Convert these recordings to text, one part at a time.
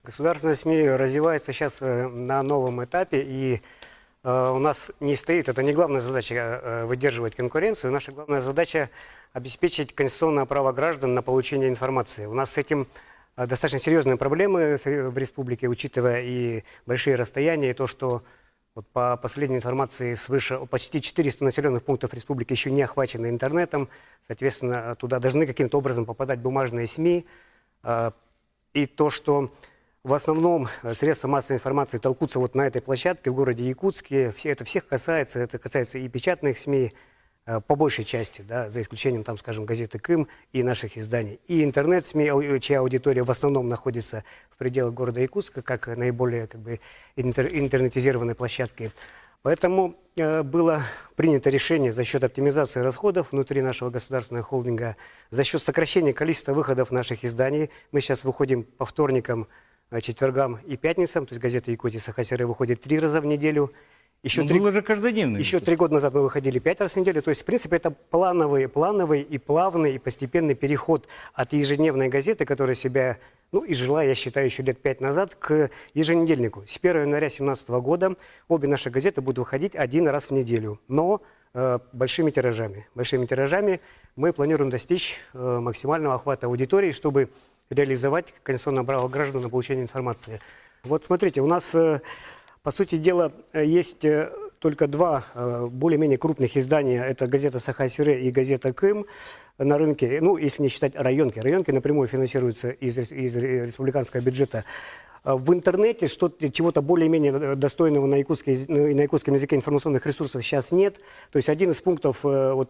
Государственные СМИ развиваются сейчас на новом этапе, и у нас не стоит, это не главная задача выдерживать конкуренцию, наша главная задача обеспечить конституционное право граждан на получение информации. У нас с этим достаточно серьезные проблемы в республике, учитывая и большие расстояния, и то, что вот по последней информации свыше почти 400 населенных пунктов республики еще не охвачены интернетом, соответственно, туда должны каким-то образом попадать бумажные СМИ, и то, что в основном средства массовой информации толкутся вот на этой площадке в городе Якутске. Это всех касается, это касается и печатных СМИ, по большей части, да, за исключением, там, скажем, газеты «Кым» и наших изданий. И интернет-СМИ, чья аудитория в основном находится в пределах города Якутска, как наиболее интернетизированной площадки. Поэтому было принято решение за счет оптимизации расходов внутри нашего государственного холдинга, за счет сокращения количества выходов наших изданий. Мы сейчас выходим по вторникам, четвергам и пятницам, то есть газета «Якутия Саха-Сире» выходит 3 раза в неделю. Еще 3 года назад мы выходили 5 раз в неделю. То есть, в принципе, это плановый и плавный, и постепенный переход от ежедневной газеты, которая себя, и жила, я считаю, еще лет 5 назад, к еженедельнику. С 1 января 2017 года обе наши газеты будут выходить 1 раз в неделю, но большими тиражами. Большими тиражами мы планируем достичь максимального охвата аудитории, чтобы реализовать конституционное право граждан на получение информации. Вот смотрите, у нас, по сути дела, есть только 2 более-менее крупных издания. Это газета «Саха-Сире» и газета «Кым» на рынке. Если не считать районки. Районки напрямую финансируются из республиканского бюджета. В интернете чего-то более-менее достойного на якутском языке информационных ресурсов сейчас нет. То есть один из пунктов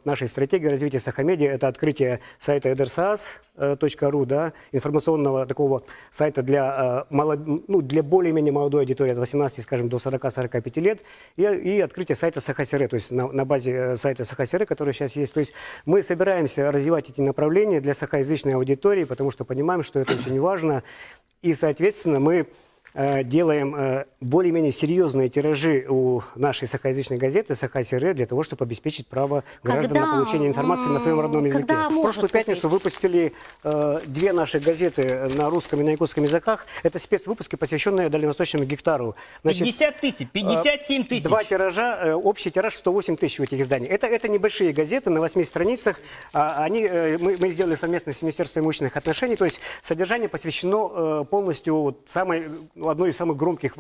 нашей стратегии развития Сахамедиа – это открытие сайта edersas.ru, да, информационного такого сайта для более-менее молодой аудитории, от 18, скажем, до 40-45 лет, и открытие сайта Саха-Сире, то есть на базе сайта Саха-Сире, который сейчас есть. То есть мы собираемся развивать эти направления для сахаязычной аудитории, потому что понимаем, что это очень важно. И, соответственно, мы делаем более-менее серьезные тиражи у нашей сахаязычной газеты «Саха-Сире» для того, чтобы обеспечить право граждан на получение информации на своем родном языке. В прошлую пятницу выпустили 2 наши газеты на русском и на якутском языках. Это спецвыпуски, посвященные дальневосточному гектару. 50 тысяч, 57 тысяч. 2 тиража, общий тираж 108 тысяч у этих изданий. Это небольшие газеты на 8 страницах. Мы сделали совместно с Министерством имущественных отношений. То есть содержание посвящено полностью одной из самых громких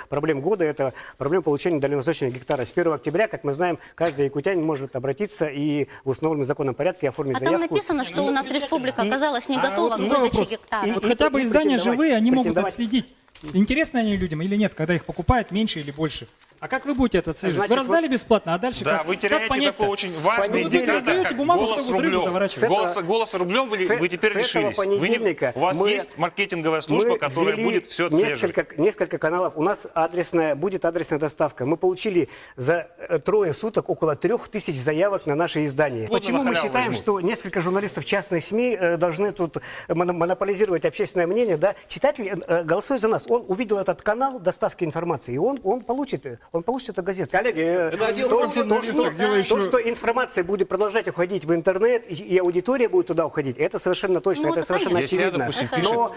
проблем года – это проблема получения дальневосточного гектара. С 1 октября, как мы знаем, каждый якутянин может обратиться и в установленном законном порядке оформить заявку. Там написано, что у нас республика оказалась не готова к выдаче гектара. Вот хотя бы издания живые, они могут отследить, интересны они людям или нет, когда их покупают меньше или больше. А как вы будете это отслеживать? Вы раздали бесплатно, а дальше да, как? вы теряете такой очень важный индикатор, раздаете бумагу, кто будет рыбу заворачивать. Голос рублем вы теперь лишились. У вас есть маркетинговая служба, которая будет все отслеживать. Несколько каналов. У нас будет адресная доставка. Мы получили за 3 суток около 3000 заявок на наше издание. Почему мы считаем, что несколько журналистов частных СМИ должны тут монополизировать общественное мнение? Да? Читатель голосует за нас. Он увидел этот канал доставки информации, и он получит эту газету. Коллеги, то, что информация будет продолжать уходить в интернет, и аудитория будет туда уходить, это совершенно точно, это совершенно очевидно. Но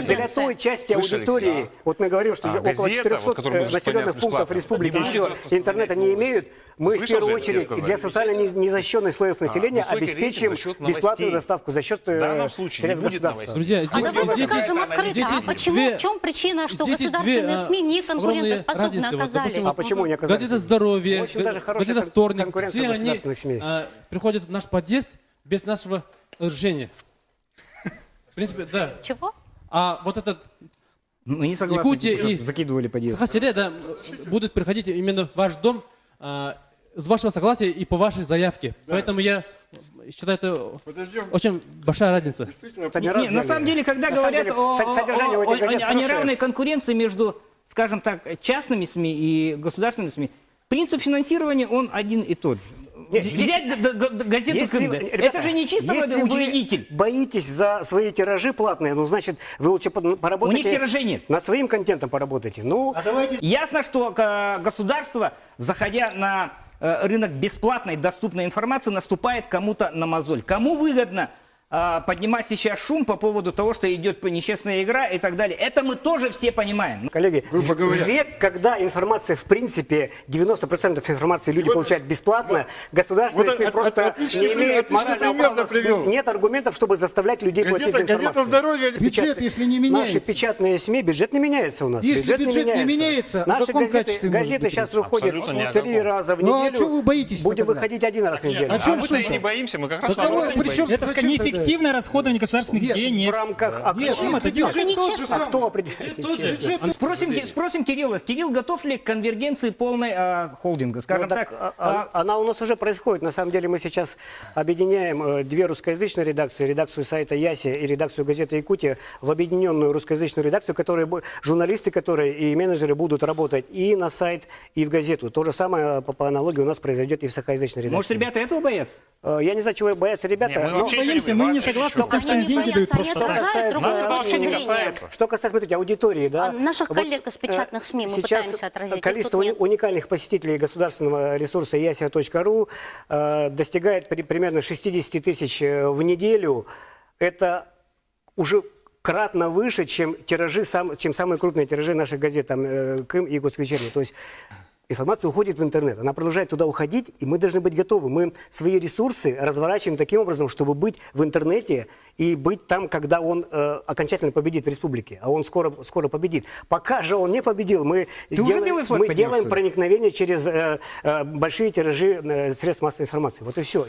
для той части аудитории, вот мы говорим, что около 400 населенных пунктов республики еще интернета не имеют, мы в первую очередь для социально незащищенных слоев населения обеспечим бесплатную доставку за счет средств государства. Друзья, в чем причина, что государственные СМИ не конкурентоспособны оказались? А почему не оказались? Газета «Здоровье», газета «Вторник», все они СМИ приходят в наш подъезд без нашего разрешения. В принципе, да. Чего? А вот этот мы не согласны, Якутия и закидывали подъезд. Саха-Сире, да, будут приходить именно в ваш дом с вашего согласия и по вашей заявке. Да. Поэтому я считаю, это очень большая разница. На самом деле, когда говорят о неравной конкуренции между, скажем так, частными СМИ и государственными СМИ, принцип финансирования, он один и тот же. Взять газету КМД. Это же не чисто учредитель. Если вы боитесь за свои тиражи платные, значит, вы лучше поработайте. У них тиражей нет. Над своим контентом поработайте. Ясно, что государство, заходя на рынок бесплатной доступной информации, наступает кому-то на мозоль. Кому выгодно поднимать сейчас шум по поводу того, что идет нечестная игра и так далее. Это мы тоже все понимаем. Коллеги, век, когда информация, в принципе, 90% информации люди получают бесплатно, государственные СМИ просто не имеют морального права. Нет аргументов, чтобы заставлять людей платить за информацию. Газета «Здоровье». Бюджет, если не меняется. Наши печатные СМИ, бюджет не меняется у нас. Если бюджет не меняется, в наши каком качестве может газеты быть сейчас речь? выходят Абсолютно ни о 3 раза в Ну, а неделю. чего вы боитесь Будем тогда? выходить 1 раз в неделю. О чем Мы-то и шум-то? не боимся, мы как раз Да кого- наоборот не при чем- боимся. Это зачем тогда? неэффективное расходование государственных Нет, денег. В рамках... Нет, Почему если это делать? бюджет тот же А самый. кто определяет? Бюджет Спросим Кирилла. Кирилл, готов ли к конвергенции полной холдинга? Скажем Ну, так, она у нас уже происходит. На самом деле мы сейчас объединяем 2 русскоязычные редакции, редакцию сайта Яси и редакцию газеты Якутия, в объединенную русскоязычную редакцию, журналисты, которые и менеджеры будут работать и на сайт, и в газету. То же самое по аналогии у нас произойдет и в сахаязычной редакции. может, ребята этого боятся? Я не знаю, чего боятся ребята. Не, мы но- вообще Боимся, ничего мы не вообще согласны с тем, что Они им деньги боятся, дают они просто так. отражают Нас другую это вообще точку не зрения. касается. Что касается, смотрите, аудитории, да? Наших коллег из печатных СМИ мы сейчас пытаемся отразить, их количество тут нет. уникальных посетителей государственного ресурса yasia.ru достигает примерно 60 тысяч в неделю. Это уже кратно выше, чем тиражи, чем самые крупные тиражи наших газет, там, КИМ и Госвечерний. То есть информация уходит в интернет, она продолжает туда уходить, и мы должны быть готовы. Мы свои ресурсы разворачиваем таким образом, чтобы быть в интернете и быть там, когда он окончательно победит в республике. А он скоро победит. Пока же он не победил, мы уже белый флаг поднял, делаем что ли? проникновение через большие тиражи средств массовой информации. Вот и все.